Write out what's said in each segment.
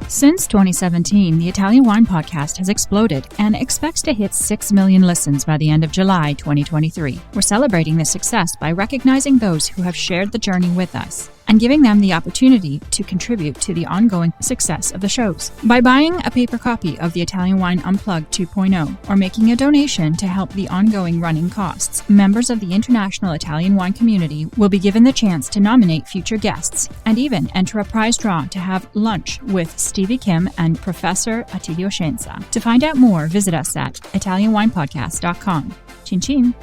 Since 2017, the Italian Wine Podcast has exploded and expects to hit 6 million listens by the end of July 2023. We're celebrating this success by recognizing those who have shared the journey with us and giving them the opportunity to contribute to the ongoing success of the shows. By buying a paper copy of the Italian Wine Unplugged 2.0 or making a donation to help the ongoing running costs, members of the international Italian wine community will be given the chance to nominate future guests and even enter a prize draw to have lunch with Stevie Kim and Professor Attilio Scienza. To find out more, visit us at italianwinepodcast.com. Chin chin!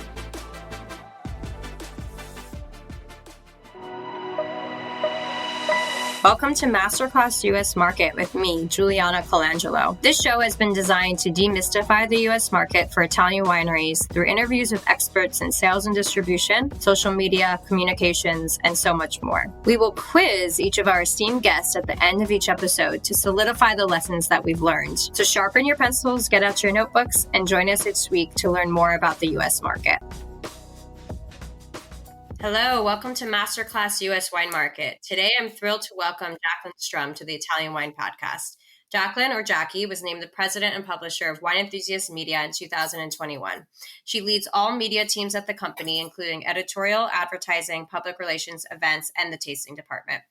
Welcome to Masterclass US Market with me, Juliana Colangelo. This show has been designed to demystify the US market for Italian wineries through interviews with experts in sales and distribution, social media, communications, and so much more. We will quiz each of our esteemed guests at the end of each episode to solidify the lessons that we've learned. So sharpen your pencils, get out your notebooks, and join us each week to learn more about the US market. Hello, welcome to Masterclass US Wine Market. Today, I'm thrilled to welcome Jacqueline Strum to the Italian Wine Podcast. Jacqueline, or Jacki, was named the president and publisher of Wine Enthusiast Media in 2021. She leads all media teams at the company, including editorial, advertising, public relations, events, and the tasting department.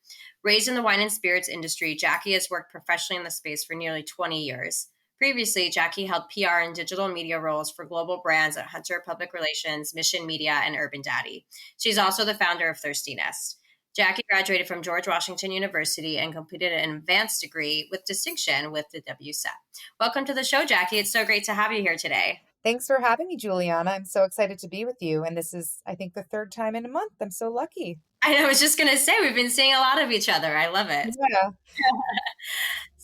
Raised in the wine and spirits industry, Jacki has worked professionally in the space for nearly 20 years. Previously, Jacki held PR and digital media roles for global brands at Hunter Public Relations, Mission Media, and UrbanDaddy. She's also the founder of ThirstyNest. Jacki graduated from George Washington University and completed an advanced degree with distinction with the WSET. Welcome to the show, Jacki. It's so great to have you here today. Thanks for having me, Juliana. I'm so excited to be with you. And this is, I think, the third time in a month. I'm so lucky. I was just going to say, we've been seeing a lot of each other. I love it. Yeah.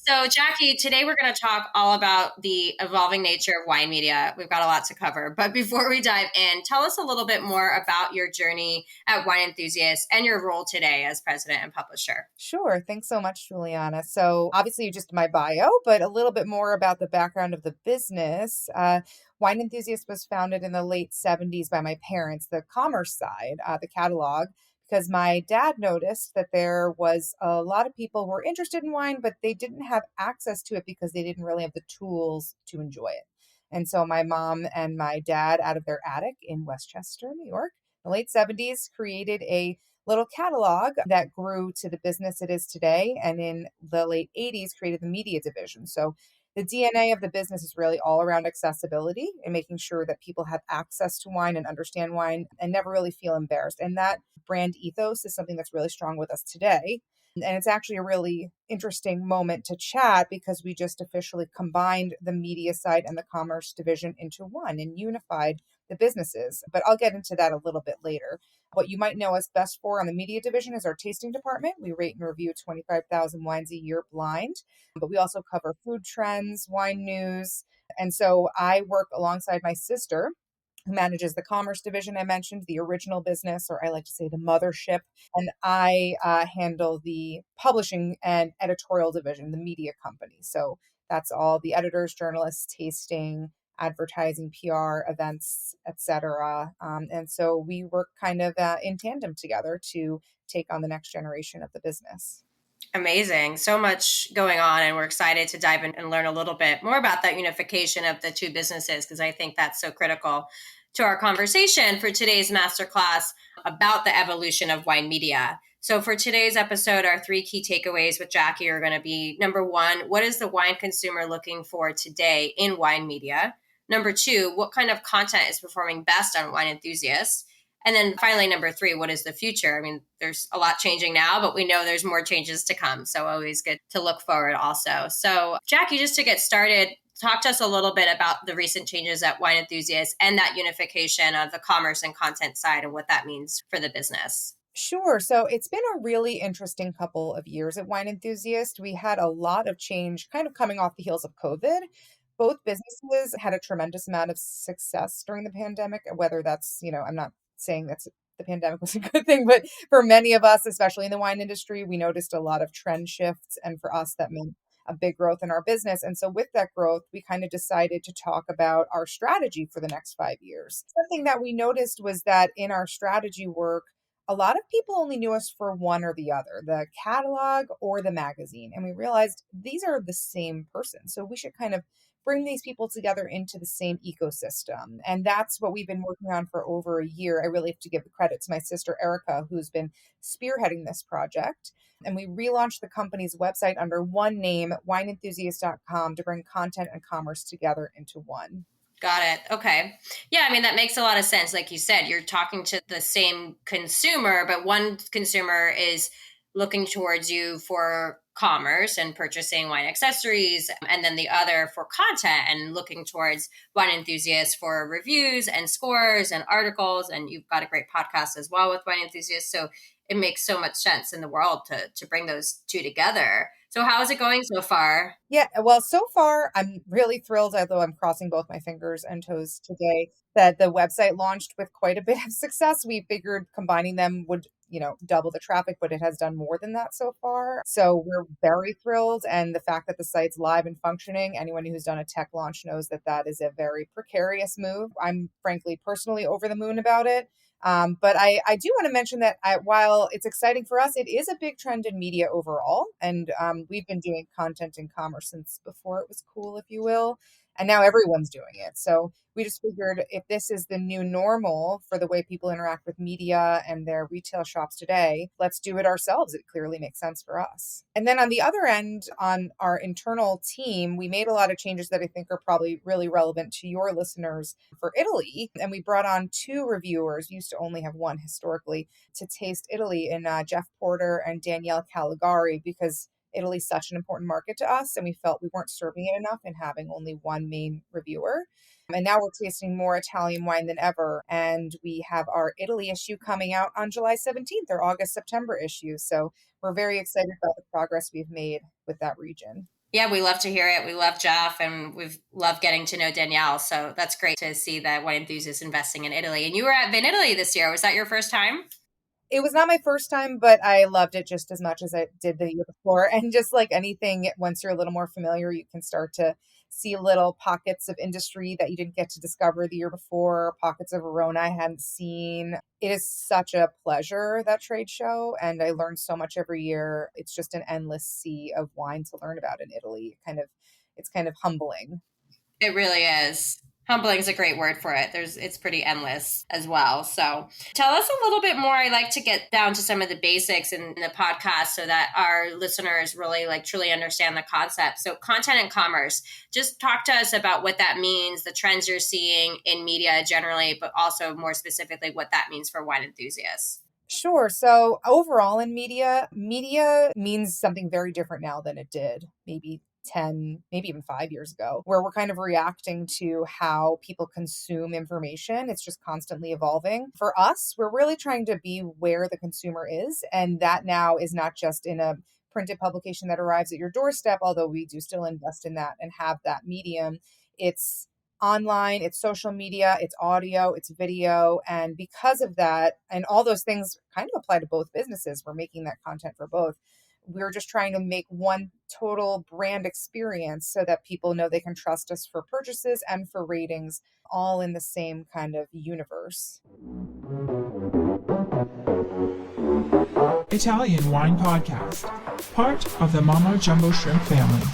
So, Jacki, today we're going to talk all about the evolving nature of wine media. We've got a lot to cover. But before we dive in, tell us a little bit more about your journey at Wine Enthusiast and your role today as president and publisher. Sure. Thanks so much, Juliana. So obviously just my bio, but a little bit more about the background of the business. Wine Enthusiast was founded in the late 70s by my parents, the commerce side, the catalog, because my dad noticed that there was a lot of people who were interested in wine, but they didn't have access to it because they didn't really have the tools to enjoy it. And so my mom and my dad, out of their attic in Westchester, New York, in the late 70s, created a little catalog that grew to the business it is today. And in the late 80s, created the media division. So the DNA of the business is really all around accessibility and making sure that people have access to wine and understand wine and never really feel embarrassed. And that brand ethos is something that's really strong with us today. And it's actually a really interesting moment to chat because we just officially combined the media side and the commerce division into one and unified the businesses. But I'll get into that a little bit later. What you might know us best for on the media division is our tasting department. We rate and review 25,000 wines a year blind, but we also cover food trends, wine news. And so I work alongside my sister, who manages the commerce division I mentioned, the original business, or I like to say the mothership. And I handle the publishing and editorial division, the media company. So that's all the editors, journalists, tasting, advertising, PR, events, etc. And so we work kind of in tandem together to take on the next generation of the business. Amazing. So much going on, and we're excited to dive in and learn a little bit more about that unification of the two businesses, because I think that's so critical to our conversation for today's masterclass about the evolution of wine media. So for today's episode, our three key takeaways with Jacki are going to be, number one, what is the wine consumer looking for today in wine media? Number two, what kind of content is performing best on Wine Enthusiast? And then finally, number three, what is the future? I mean, there's a lot changing now, but we know there's more changes to come. So always good to look forward also. So Jacki, just to get started, talk to us a little bit about the recent changes at Wine Enthusiast and that unification of the commerce and content side and what that means for the business. Sure. So it's been a really interesting couple of years at Wine Enthusiast. We had a lot of change kind of coming off the heels of COVID. Both businesses had a tremendous amount of success during the pandemic, whether that's, I'm not saying that's the pandemic was a good thing, but for many of us, especially in the wine industry, we noticed a lot of trend shifts. And for us, that meant a big growth in our business. And so with that growth, we kind of decided to talk about our strategy for the next 5 years. Something that we noticed was that in our strategy work, a lot of people only knew us for one or the other, the catalog or the magazine. And we realized these are the same person. So we should kind of bring these people together into the same ecosystem. And that's what we've been working on for over a year. I really have to give the credit to my sister, Erica, who's been spearheading this project. And we relaunched the company's website under one name, wineenthusiast.com, to bring content and commerce together into one. Got it. Okay. Yeah, I mean, that makes a lot of sense. Like you said, you're talking to the same consumer, but one consumer is looking towards you for commerce and purchasing wine accessories, and then the other for content and looking towards wine enthusiasts for reviews and scores and articles. And you've got a great podcast as well with wine enthusiasts. So it makes so much sense in the world to bring those two together. So how is it going so far? Yeah, well, so far I'm really thrilled, although I'm crossing both my fingers and toes today, that the website launched with quite a bit of success. We figured combining them would, double the traffic, but it has done more than that so far. So we're very thrilled. And the fact that the site's live and functioning, anyone who's done a tech launch knows that that is a very precarious move. I'm frankly personally over the moon about it. But I do want to mention that while it's exciting for us, it is a big trend in media overall. And we've been doing content in commerce since before it was cool, if you will. And now everyone's doing it. So we just figured if this is the new normal for the way people interact with media and their retail shops today, let's do it ourselves. It clearly makes sense for us. And then on the other end, on our internal team, we made a lot of changes that I think are probably really relevant to your listeners for Italy. And we brought on 2 reviewers, used to only have one historically, to taste Italy, in Jeff Porter and Danielle Caligari, because Italy's such an important market to us, and we felt we weren't serving it enough in having only one main reviewer. And now we're tasting more Italian wine than ever. And we have our Italy issue coming out on July 17th, or August-September issue. So we're very excited about the progress we've made with that region. Yeah, we love to hear it. We love Jeff, and we've loved getting to know Danielle. So that's great to see that Wine Enthusiast investing in Italy. And you were at Vin Italy this year. Was that your first time? It was not my first time, but I loved it just as much as I did the year before. And just like anything, once you're a little more familiar, you can start to see little pockets of industry that you didn't get to discover the year before, pockets of Verona I hadn't seen. It is such a pleasure, that trade show, and I learn so much every year. It's just an endless sea of wine to learn about in Italy. It's kind of humbling. It really is. Humbling is a great word for it. It's pretty endless as well. So tell us a little bit more. I like to get down to some of the basics in the podcast so that our listeners really truly understand the concept. So content and commerce, just talk to us about what that means, the trends you're seeing in media generally, but also more specifically what that means for wine enthusiasts. Sure. So overall in media means something very different now than it did maybe 10, maybe even 5 years ago, where we're kind of reacting to how people consume information. It's just constantly evolving. For us, we're really trying to be where the consumer is. And that now is not just in a printed publication that arrives at your doorstep, although we do still invest in that and have that medium. It's online, it's social media, it's audio, it's video. And because of that, and all those things kind of apply to both businesses, we're making that content for both. We're just trying to make one total brand experience so that people know they can trust us for purchases and for ratings, all in the same kind of universe. Italian Wine Podcast, part of the Mama Jumbo Shrimp family.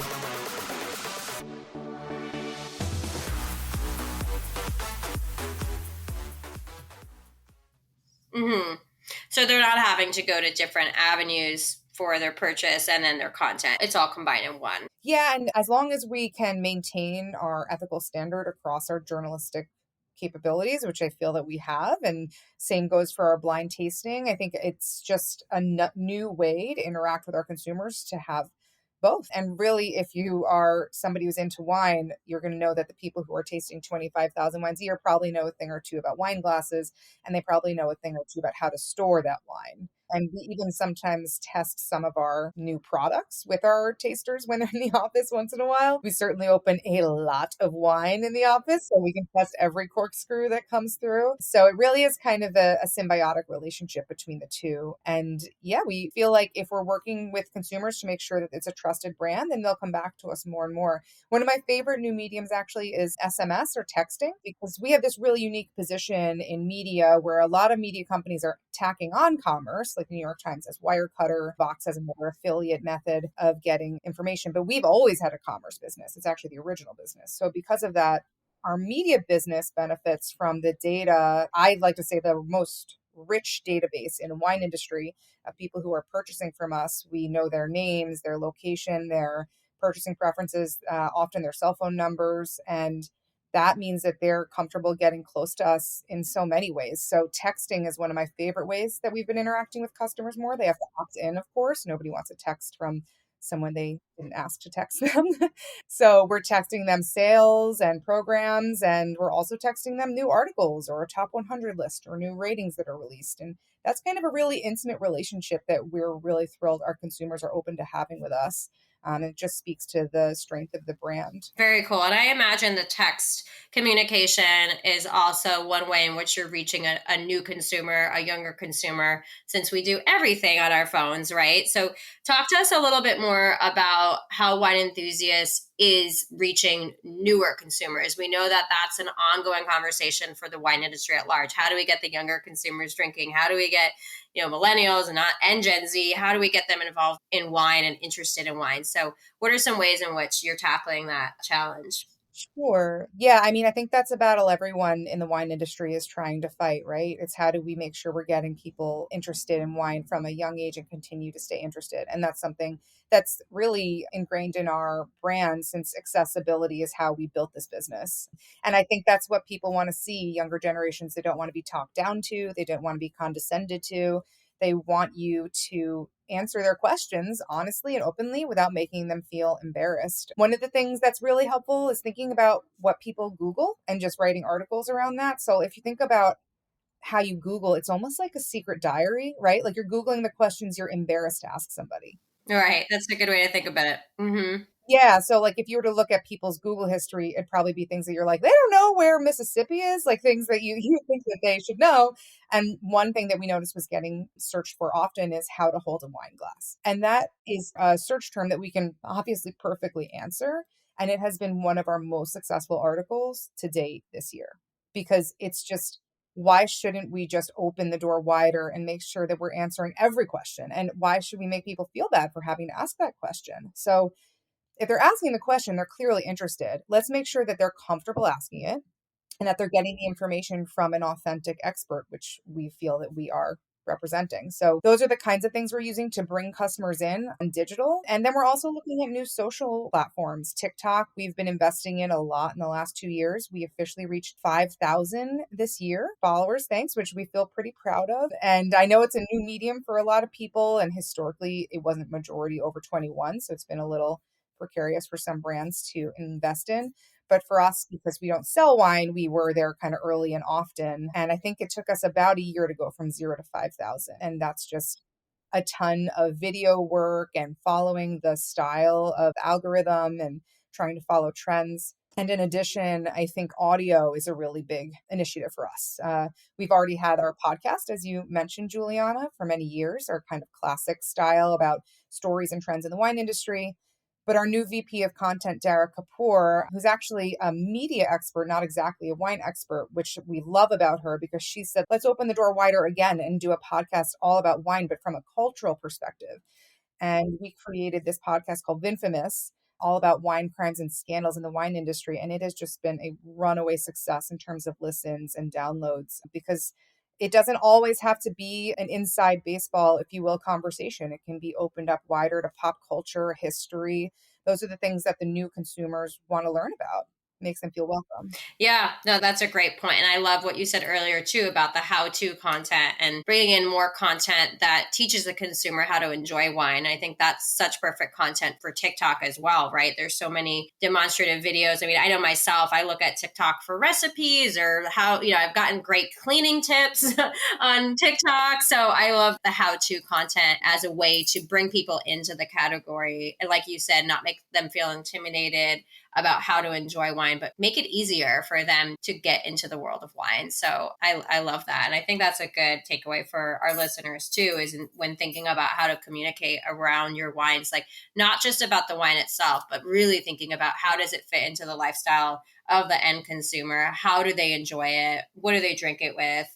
Mm-hmm. So they're not having to go to different avenues for their purchase and then their content. It's all combined in one. Yeah, and as long as we can maintain our ethical standard across our journalistic capabilities, which I feel that we have, and same goes for our blind tasting, I think it's just a new way to interact with our consumers to have both. And really, if you are somebody who's into wine, you're going to know that the people who are tasting 25,000 wines a year probably know a thing or two about wine glasses, and they probably know a thing or two about how to store that wine. And we even sometimes test some of our new products with our tasters when they're in the office once in a while. We certainly open a lot of wine in the office so we can test every corkscrew that comes through. So it really is kind of a symbiotic relationship between the two. And yeah, we feel like if we're working with consumers to make sure that it's a trusted brand, then they'll come back to us more and more. One of my favorite new mediums actually is SMS or texting, because we have this really unique position in media where a lot of media companies are tacking on commerce, like the New York Times has Wirecutter, Vox has another affiliate method of getting information. But we've always had a commerce business. It's actually the original business. So because of that, our media business benefits from the data. I'd like to say the most rich database in the wine industry of people who are purchasing from us. We know their names, their location, their purchasing preferences, often their cell phone numbers. And that means that they're comfortable getting close to us in so many ways. So texting is one of my favorite ways that we've been interacting with customers more. They have to opt in, of course. Nobody wants a text from someone they didn't ask to text them. So we're texting them sales and programs, and we're also texting them new articles or a top 100 list or new ratings that are released. And that's kind of a really intimate relationship that we're really thrilled our consumers are open to having with us. It just speaks to the strength of the brand. Very cool. And I imagine the text communication is also one way in which you're reaching a new consumer, a younger consumer, since we do everything on our phones, right? So talk to us a little bit more about how Wine Enthusiast is reaching newer consumers. We know that that's an ongoing conversation for the wine industry at large. How do we get the younger consumers drinking? How do we get millennials and Gen Z? How do we get them involved in wine and interested in wine? So what are some ways in which you're tackling that challenge? Sure. Yeah. I mean, I think that's a battle everyone in the wine industry is trying to fight, right? It's how do we make sure we're getting people interested in wine from a young age and continue to stay interested? And that's something that's really ingrained in our brand since accessibility is how we built this business. And I think that's what people want to see. Younger generations, they don't want to be talked down to, they don't want to be condescended to. They want you to answer their questions honestly and openly without making them feel embarrassed. One of the things that's really helpful is thinking about what people Google and just writing articles around that. So if you think about how you Google, it's almost like a secret diary, right? Like you're Googling the questions you're embarrassed to ask somebody. Right. That's a good way to think about it. Mm-hmm. Yeah. So like if you were to look at people's Google history, it'd probably be things that you're like, they don't know where Mississippi is, like things that you think that they should know. And one thing that we noticed was getting searched for often is how to hold a wine glass. And that is a search term that we can obviously perfectly answer. And it has been one of our most successful articles to date this year because it's just, why shouldn't we just open the door wider and make sure that we're answering every question? And why should we make people feel bad for having to ask that question? So if they're asking the question, they're clearly interested. Let's make sure that they're comfortable asking it and that they're getting the information from an authentic expert, which we feel that we are representing. So those are the kinds of things we're using to bring customers in on digital. And then we're also looking at new social platforms. TikTok, we've been investing in a lot in the last 2 years. We officially reached 5,000 this year followers, thanks, which we feel pretty proud of. And I know it's a new medium for a lot of people. And historically, it wasn't majority over 21. So it's been a little precarious for some brands to invest in. But for us, because we don't sell wine, we were there kind of early and often. And I think it took us about a year to go from 0 to 5,000. And that's just a ton of video work and following the style of algorithm and trying to follow trends. And in addition, I think audio is a really big initiative for us. We've already had our podcast, as you mentioned, Juliana, for many years, our kind of classic style about stories and trends in the wine industry. But our new VP of content, Dara Kapoor, who's actually a media expert, not exactly a wine expert, which we love about her because she said, let's open the door wider again and do a podcast all about wine, but from a cultural perspective. And we created this podcast called Vinfamous, all about wine crimes and scandals in the wine industry. And it has just been a runaway success in terms of listens and downloads because it doesn't always have to be an inside baseball, if you will, conversation. It can be opened up wider to pop culture, history. Those are the things that the new consumers want to learn about. Makes them feel welcome. Yeah, no, that's a great point. And I love what you said earlier too about the how-to content and bringing in more content that teaches the consumer how to enjoy wine. I think that's such perfect content for TikTok as well, right? There's so many demonstrative videos. I mean, I know myself, I look at TikTok for recipes or how, I've gotten great cleaning tips on TikTok. So I love the how-to content as a way to bring people into the category. And like you said, not make them feel intimidated about how to enjoy wine, but make it easier for them to get into the world of wine. So I love that. And I think that's a good takeaway for our listeners too, is when thinking about how to communicate around your wines, like not just about the wine itself, but really thinking about how does it fit into the lifestyle of the end consumer. How do they enjoy it? What do they drink it with?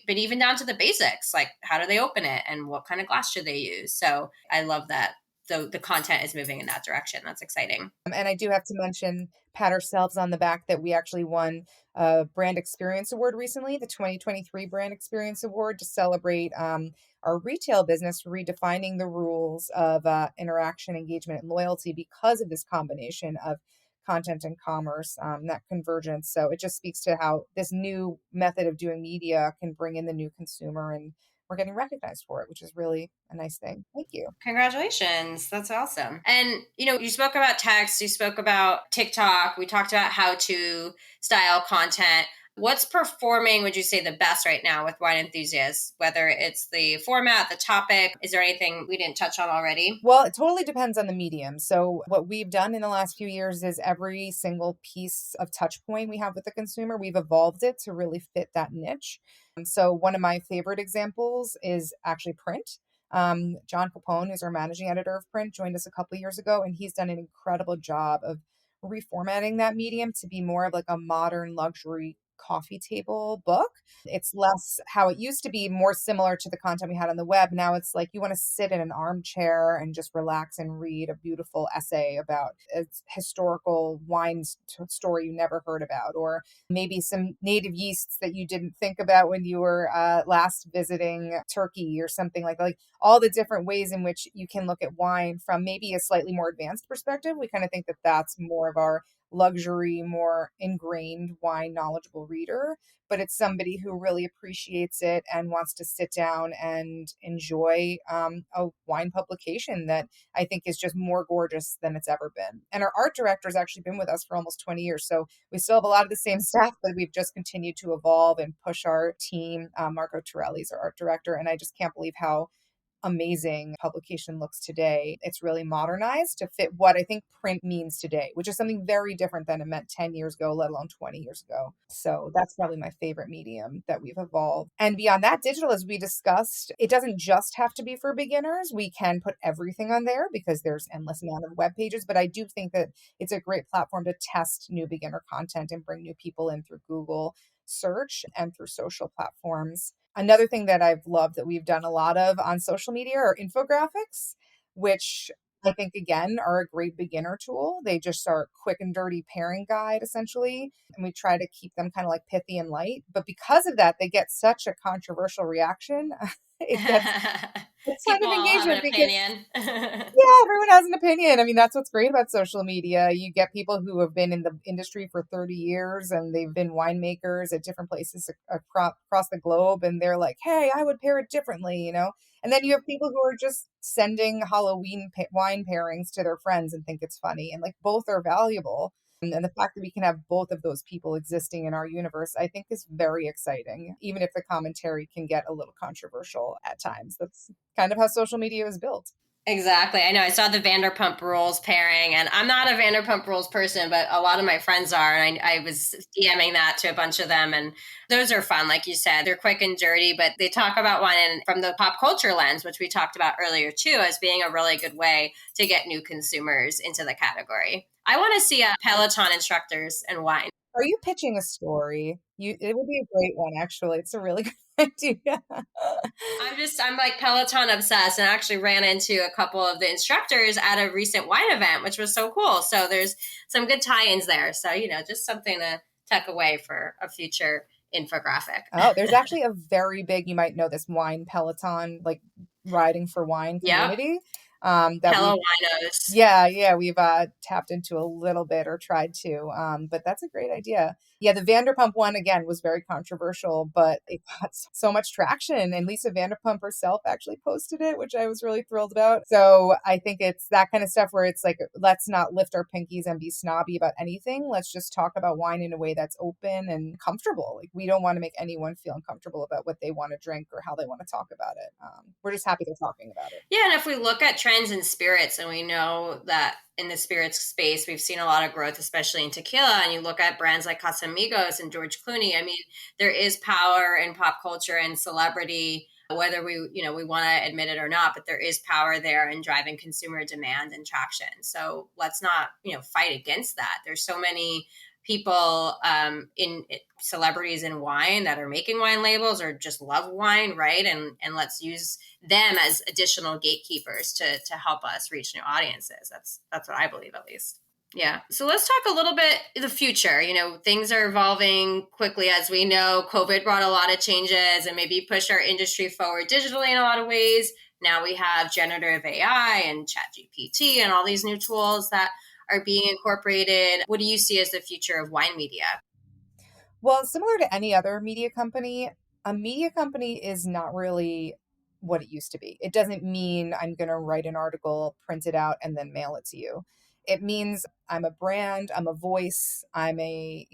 But even down to the basics, like how do they open it and what kind of glass should they use? So I love that the content is moving in that direction. That's exciting. And I do have to mention, pat ourselves on the back that we actually won a Brand Experience Award recently, the 2023 Brand Experience Award, to celebrate our retail business redefining the rules of interaction, engagement, and loyalty because of this combination of content and commerce, that convergence. So it just speaks to how this new method of doing media can bring in the new consumer, and we're getting recognized for it, which is really a nice thing. Thank you. Congratulations. That's awesome. And, you spoke about text, you spoke about TikTok, we talked about how to style content. What's performing, would you say, the best right now with Wine Enthusiasts, whether it's the format, the topic? Is there anything we didn't touch on already? Well, it totally depends on the medium. So what we've done in the last few years is every single piece of touch point we have with the consumer, we've evolved it to really fit that niche. And so one of my favorite examples is actually print. John Capone, who's our managing editor of print, joined us a couple of years ago, and he's done an incredible job of reformatting that medium to be more of like a modern luxury coffee table book. It's less how it used to be, more similar to the content we had on the web. Now it's like you want to sit in an armchair and just relax and read a beautiful essay about a historical wine story you never heard about, or maybe some native yeasts that you didn't think about when you were last visiting Turkey or something like that. Like all the different ways in which you can look at wine from maybe a slightly more advanced perspective. We kind of think that that's more of our luxury, more ingrained wine knowledgeable reader, but it's somebody who really appreciates it and wants to sit down and enjoy a wine publication that I think is just more gorgeous than it's ever been. And our art director has actually been with us for almost 20 years. So we still have a lot of the same staff, but we've just continued to evolve and push our team. Marco Torelli is our art director, and I just can't believe how amazing publication looks today. It's really modernized to fit what I think print means today, which is something very different than it meant 10 years ago, let alone 20 years ago. So that's probably my favorite medium that we've evolved. And beyond that, digital, as we discussed, it doesn't just have to be for beginners. We can put everything on there because there's endless amount of web pages, but I do think that it's a great platform to test new beginner content and bring new people in through Google search and through social platforms. Another thing that I've loved that we've done a lot of on social media are infographics, which I think, again, are a great beginner tool. They just are a quick and dirty pairing guide, essentially. And we try to keep them kind of like pithy and light. But because of that, they get such a controversial reaction. It's kind of engagement because yeah, everyone has an opinion. I mean, that's what's great about social media. You get people who have been in the industry for 30 years and they've been winemakers at different places across the globe. And they're like, hey, I would pair it differently, And then you have people who are just sending Halloween wine pairings to their friends and think it's funny. And like both are valuable. And the fact that we can have both of those people existing in our universe, I think is very exciting, even if the commentary can get a little controversial at times. That's kind of how social media is built. Exactly. I know. I saw the Vanderpump Rules pairing, and I'm not a Vanderpump Rules person, but a lot of my friends are. And I was DMing that to a bunch of them. And those are fun. Like you said, they're quick and dirty, but they talk about wine from the pop culture lens, which we talked about earlier too, as being a really good way to get new consumers into the category. I want to see a Peloton instructors and wine. Are you pitching a story? It would be a great one, actually. It's a really good idea. I'm like Peloton obsessed, and actually ran into a couple of the instructors at a recent wine event, which was so cool. So there's some good tie-ins there. So, just something to tuck away for a future infographic. Oh, there's actually a very big, you might know this, wine Peloton, like riding for wine community. Yep. That Hello, winos. Yeah, we've tapped into a little bit or tried to, but that's a great idea. Yeah, the Vanderpump one, again, was very controversial, but it got so much traction. And Lisa Vanderpump herself actually posted it, which I was really thrilled about. So I think it's that kind of stuff where it's like, let's not lift our pinkies and be snobby about anything. Let's just talk about wine in a way that's open and comfortable. Like, we don't want to make anyone feel uncomfortable about what they want to drink or how they want to talk about it. We're just happy they're talking about it. Yeah, and if we look at trends in spirits, and we know that in the spirits space, we've seen a lot of growth, especially in tequila. And you look at brands like Casamigos and George Clooney. I mean, there is power in pop culture and celebrity, whether we want to admit it or not, but there is power there in driving consumer demand and traction. So let's not, fight against that. There's so many people in celebrities in wine that are making wine labels or just love wine, right? And let's use them as additional gatekeepers to help us reach new audiences. That's what I believe, at least. Yeah. So let's talk a little bit the future. Things are evolving quickly. As we know, COVID brought a lot of changes and maybe pushed our industry forward digitally in a lot of ways. Now we have generative AI and ChatGPT and all these new tools that are being incorporated. What do you see as the future of wine media? Well, similar to any other media company, a media company is not really what it used to be. It doesn't mean I'm going to write an article, print it out, and then mail it to you. It means I'm a brand, I'm a voice, I'm a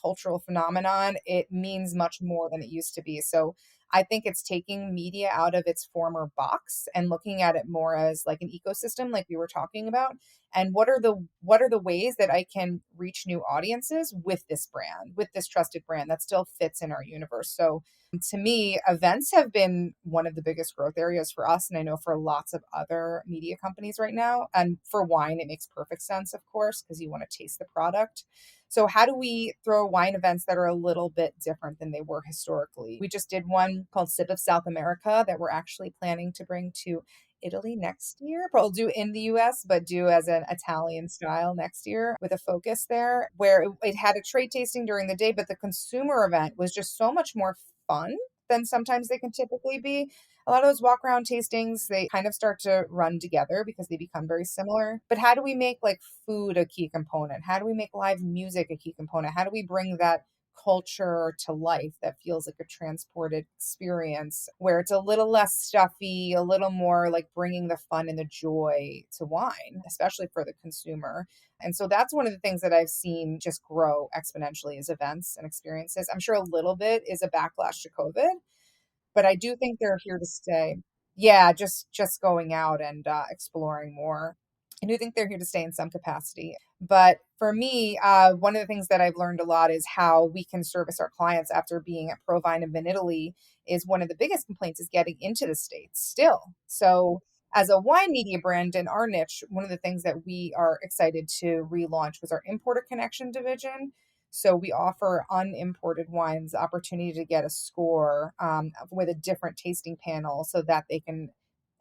cultural phenomenon. It means much more than it used to be. So I think it's taking media out of its former box and looking at it more as like an ecosystem, like we were talking about. And what are the ways that I can reach new audiences with this brand, with this trusted brand that still fits in our universe? So to me, events have been one of the biggest growth areas for us. And I know for lots of other media companies right now. And for wine, it makes perfect sense, of course, because you want to taste the product. So how do we throw wine events that are a little bit different than they were historically? We just did one called Sip of South America that we're actually planning to bring to Italy next year. Probably do in the US, but do as an Italian style next year with a focus there, where it had a trade tasting during the day, but the consumer event was just so much more fun than sometimes they can typically be. A lot of those walk around tastings, they kind of start to run together because they become very similar. But how do we make like food a key component? How do we make live music a key component? How do we bring that culture to life that feels like a transported experience where it's a little less stuffy, a little more like bringing the fun and the joy to wine, especially for the consumer? And so that's one of the things that I've seen just grow exponentially is events and experiences. I'm sure a little bit is a backlash to COVID, but I do think they're here to stay. Yeah, just going out and exploring more. I do think they're here to stay in some capacity. But for me, one of the things that I've learned a lot is how we can service our clients after being at Provine and in Italy. Is one of the biggest complaints is getting into the States still. So as a wine media brand in our niche, one of the things that we are excited to relaunch was our Importer Connection division. So we offer unimported wines the opportunity to get a score with a different tasting panel so that they can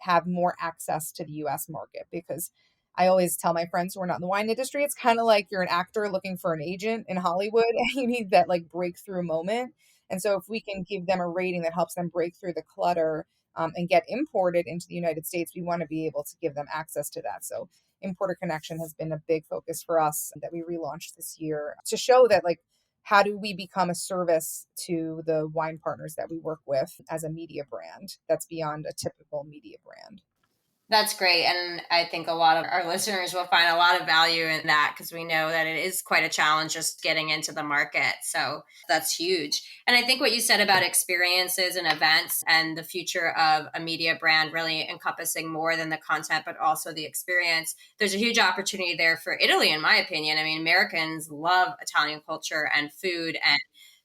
have more access to the US market. Because I always tell my friends who are not in the wine industry, it's kind of like you're an actor looking for an agent in Hollywood and you need that like breakthrough moment. And so if we can give them a rating that helps them break through the clutter and get imported into the United States, we want to be able to give them access to that. So Importer Connection has been a big focus for us that we relaunched this year to show that like, how do we become a service to the wine partners that we work with as a media brand that's beyond a typical media brand? That's great. And I think a lot of our listeners will find a lot of value in that because we know that it is quite a challenge just getting into the market. So that's huge. And I think what you said about experiences and events and the future of a media brand really encompassing more than the content, but also the experience. There's a huge opportunity there for Italy, in my opinion. I mean, Americans love Italian culture and food and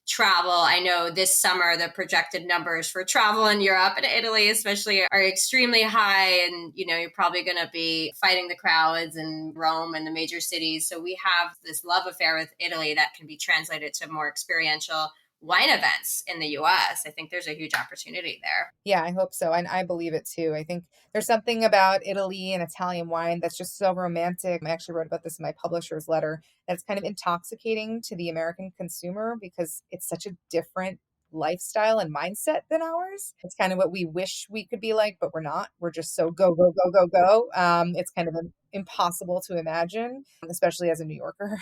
travel. I know this summer, the projected numbers for travel in Europe and Italy, especially, are extremely high. And, you're probably going to be fighting the crowds in Rome and the major cities. So we have this love affair with Italy that can be translated to more experiential wine events in the US. I think there's a huge opportunity there. Yeah, I hope so. And I believe it too. I think there's something about Italy and Italian wine that's just so romantic. I actually wrote about this in my publisher's letter. That's kind of intoxicating to the American consumer because it's such a different lifestyle and mindset than ours. It's kind of what we wish we could be like, but we're not. We're just so go, go, go, go, go. It's kind of impossible to imagine, especially as a New Yorker.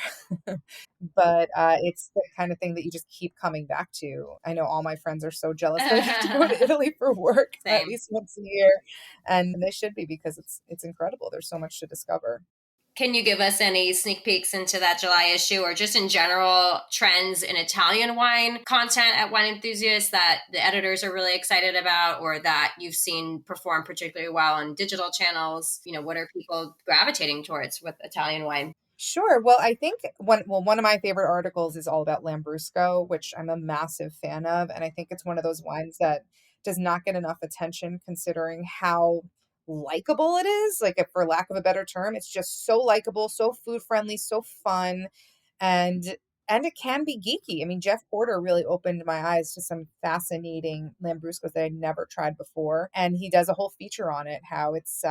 But it's the kind of thing that you just keep coming back to. I know all my friends are so jealous that I get to go to Italy for work at least once a year, and they should be because it's incredible. There's so much to discover. Can you give us any sneak peeks into that July issue or just in general trends in Italian wine content at Wine Enthusiast that the editors are really excited about or that you've seen perform particularly well on digital channels? What are people gravitating towards with Italian wine? Sure. Well, I think one of my favorite articles is all about Lambrusco, which I'm a massive fan of. And I think it's one of those wines that does not get enough attention considering how likable it is. Like, if, for lack of a better term, it's just so likable, so food friendly, so fun. And And it can be geeky. I mean, Jeff Porter really opened my eyes to some fascinating Lambruscos that I'd never tried before. And he does a whole feature on it, how it's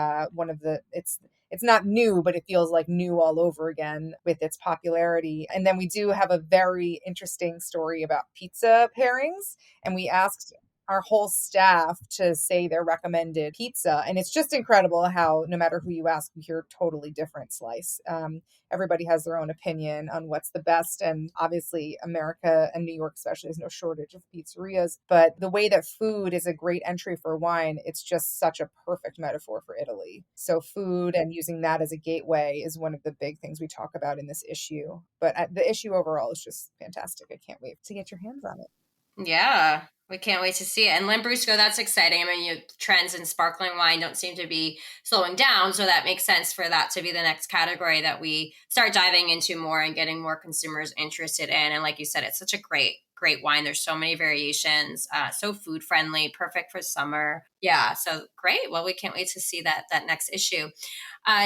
it's not new, but it feels like new all over again with its popularity. And then we do have a very interesting story about pizza pairings. And we asked our whole staff to say their recommended pizza. And it's just incredible how no matter who you ask, you hear a totally different slice. Everybody has their own opinion on what's the best. And obviously America and New York especially has no shortage of pizzerias. But the way that food is a great entry for wine, it's just such a perfect metaphor for Italy. So food and using that as a gateway is one of the big things we talk about in this issue. But the issue overall is just fantastic. I can't wait to get your hands on it. Yeah, we can't wait to see it. And Lambrusco, that's exciting. I mean, trends in sparkling wine don't seem to be slowing down. So that makes sense for that to be the next category that we start diving into more and getting more consumers interested in. And like you said, it's such a great wine. There's so many variations, so food friendly, perfect for summer. Yeah, so great. Well, we can't wait to see that next issue.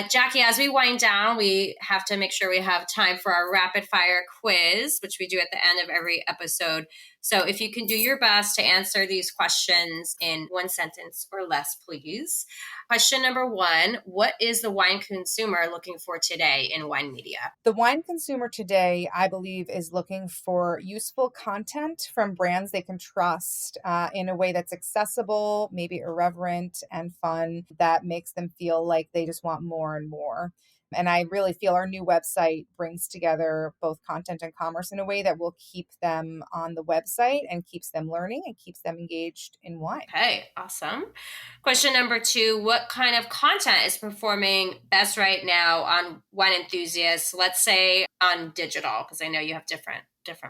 Jackie, as we wind down, we have to make sure we have time for our rapid fire quiz, which we do at the end of every episode. So if you can do your best to answer these questions in one sentence or less, please. Question number 1, what is the wine consumer looking for today in wine media? The wine consumer today, I believe, is looking for useful content from brands they can trust in a way that's accessible, maybe irreverent and fun, that makes them feel like they just want more and more. And I really feel our new website brings together both content and commerce in a way that will keep them on the website and keeps them learning and keeps them engaged in wine. Okay, awesome. Question number 2, what kind of content is performing best right now on Wine Enthusiast? Let's say on digital, because I know you have different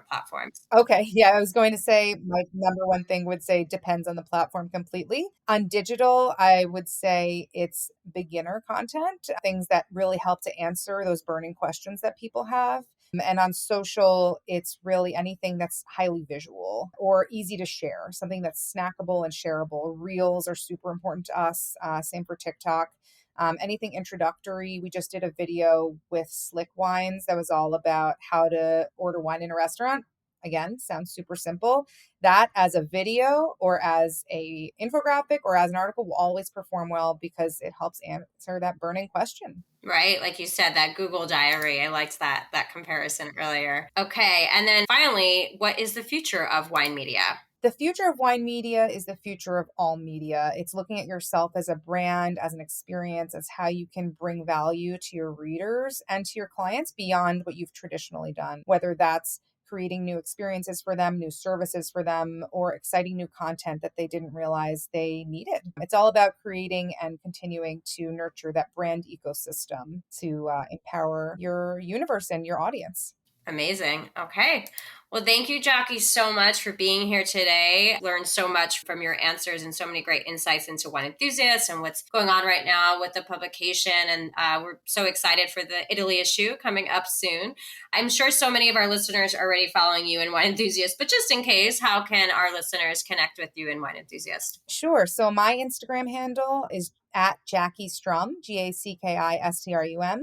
platforms. Okay. Yeah, I was going to say my number one thing would say depends on the platform completely. On digital, I would say it's beginner content, things that really help to answer those burning questions that people have. And on social, it's really anything that's highly visual or easy to share, something that's snackable and shareable. Reels are super important to us. Same for TikTok. Anything introductory. We just did a video with Slick Wines that was all about how to order wine in a restaurant. Again, sounds super simple. That as a video or as a infographic or as an article will always perform well because it helps answer that burning question. Right. Like you said, that Google Diary. I liked that comparison earlier. Okay. And then finally, what is the future of wine media? The future of wine media is the future of all media. It's looking at yourself as a brand, as an experience, as how you can bring value to your readers and to your clients beyond what you've traditionally done, whether that's creating new experiences for them, new services for them, or exciting new content that they didn't realize they needed. It's all about creating and continuing to nurture that brand ecosystem to empower your universe and your audience. Amazing. Okay. Well, thank you, Jackie, so much for being here today. Learned so much from your answers and so many great insights into Wine Enthusiast and what's going on right now with the publication. And we're so excited for the Italy issue coming up soon. I'm sure so many of our listeners are already following you in Wine Enthusiast, but just in case, how can our listeners connect with you in Wine Enthusiast? Sure. So my Instagram handle is at Jackie Strum, GACKISTRUM.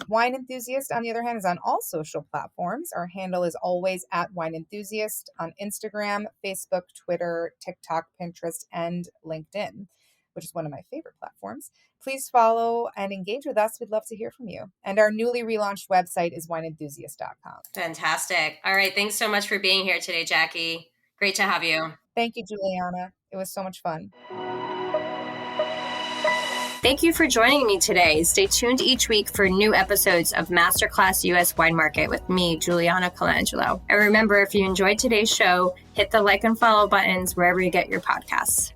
Wine Enthusiast, on the other hand, is on all social platforms. Our handle is always at Wine Enthusiast on Instagram, Facebook, Twitter, TikTok, Pinterest, and LinkedIn, which is one of my favorite platforms. Please follow and engage with us. We'd love to hear from you. And our newly relaunched website is wineenthusiast.com. Fantastic. All right. Thanks so much for being here today, Jackie. Great to have you. Thank you, Juliana. It was so much fun. Thank you for joining me today. Stay tuned each week for new episodes of Masterclass US Wine Market with me, Juliana Colangelo. And remember, if you enjoyed today's show, hit the like and follow buttons wherever you get your podcasts.